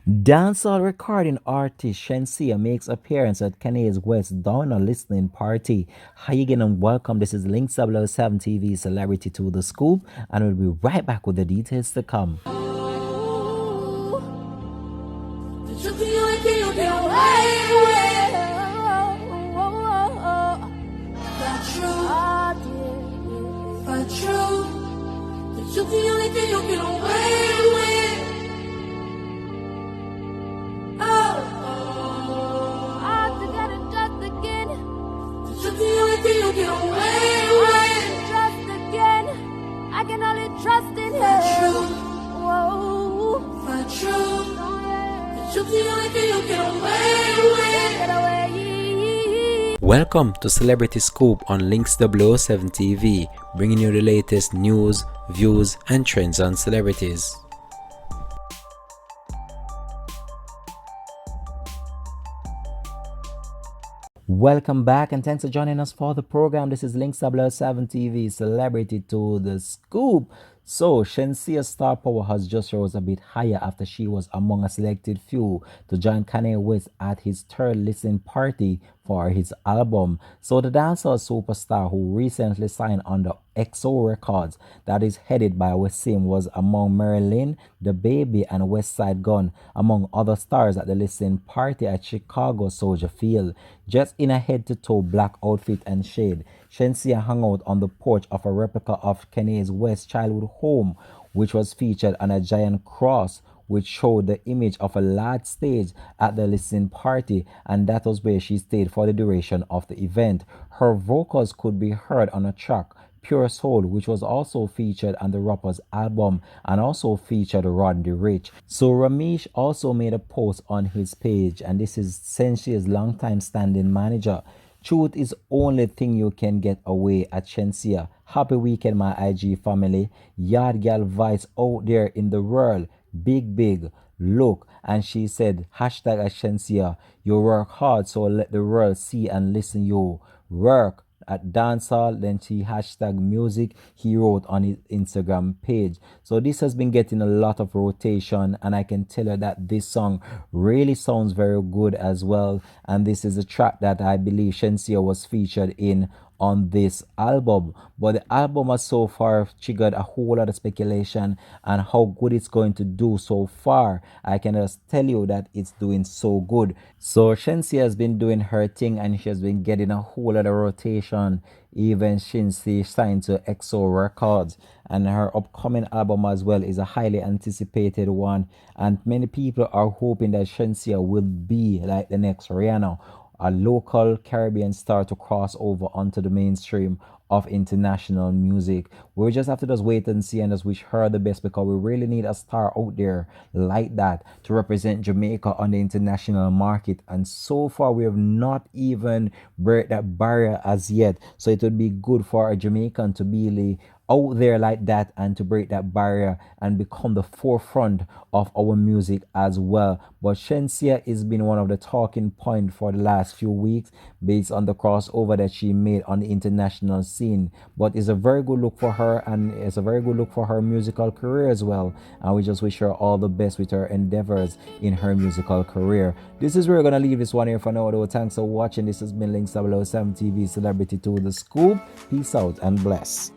Dancehall recording artist Shenseea makes appearance at Kanye's West Donda listening party. How you getting? Welcome. This is Link 007 TV Celebrity to the Scoop, and we'll be right back with the details to come. I can only trust in him. Whoa, for true. The truth, the only thing you get away with. Get away. Welcome to Celebrity Scoop on Links 007 TV, bringing you the latest news, views, and trends on celebrities. Welcome back and thanks for joining us for the program. This is Links 007 TV Celebrity to the Scoop. So, Shenseea's star power has just rose a bit higher after she was among a selected few to join Kanye West at his third listening party for his album. So, the dancehall superstar who recently signed under XO Records, that is headed by Wasim, was among Marilyn, The Baby, and West Side Gun, among other stars at the listening party at Chicago Soldier Field. Just in a head-to-toe black outfit and shade, Shenseea hung out on the porch of a replica of Kanye's West childhood home, which was featured on a giant cross which showed the image of a large stage at the listening party, and that was where she stayed for the duration of the event. Her vocals could be heard on a track, Pure Soul, which was also featured on the rapper's album and also featured Rodney Rich. So Ramesh also made a post on his page, and this is Shenseea's longtime standing manager. Truth is only thing you can get away at Shenseea. Happy weekend, my IG family. Yard gal vibes out there in the world. Big, look. And she said, hashtag at Shenseea, you work hard, so let the world see and listen you. Work at dancehall. Then she hashtag music, he wrote on his Instagram page. So this has been getting a lot of rotation, and I can tell you that this song really sounds very good as well. And this is a track that I believe Shenseea was featured in on this album. But the album has so far triggered a whole lot of speculation and how good it's going to do so far. I can just tell you that it's doing so good. So Shenseea has been doing her thing and she has been getting a whole lot of rotation. Even Shenseea signed to XO Records, and her upcoming album as well is a highly anticipated one, and many people are hoping that Shenseea will be like the next Rihanna, a local Caribbean star to cross over onto the mainstream of international music. We just have to just wait and see and just wish her the best, because we really need a star out there like that to represent Jamaica on the international market. And so far we have not even break that barrier as yet. So it would be good for a Jamaican to be out there like that and to break that barrier and become the forefront of our music as well. But Shenseea has been one of the talking points for the last few weeks based on the crossover that she made on the international scene. But it's a very good look for her, and it's a very good look for her musical career as well. And we just wish her all the best with her endeavors in her musical career. This is where we're going to leave this one here for now, though. Thanks for watching. This has been Links 007 TV Celebrity to the Scoop. Peace out and bless.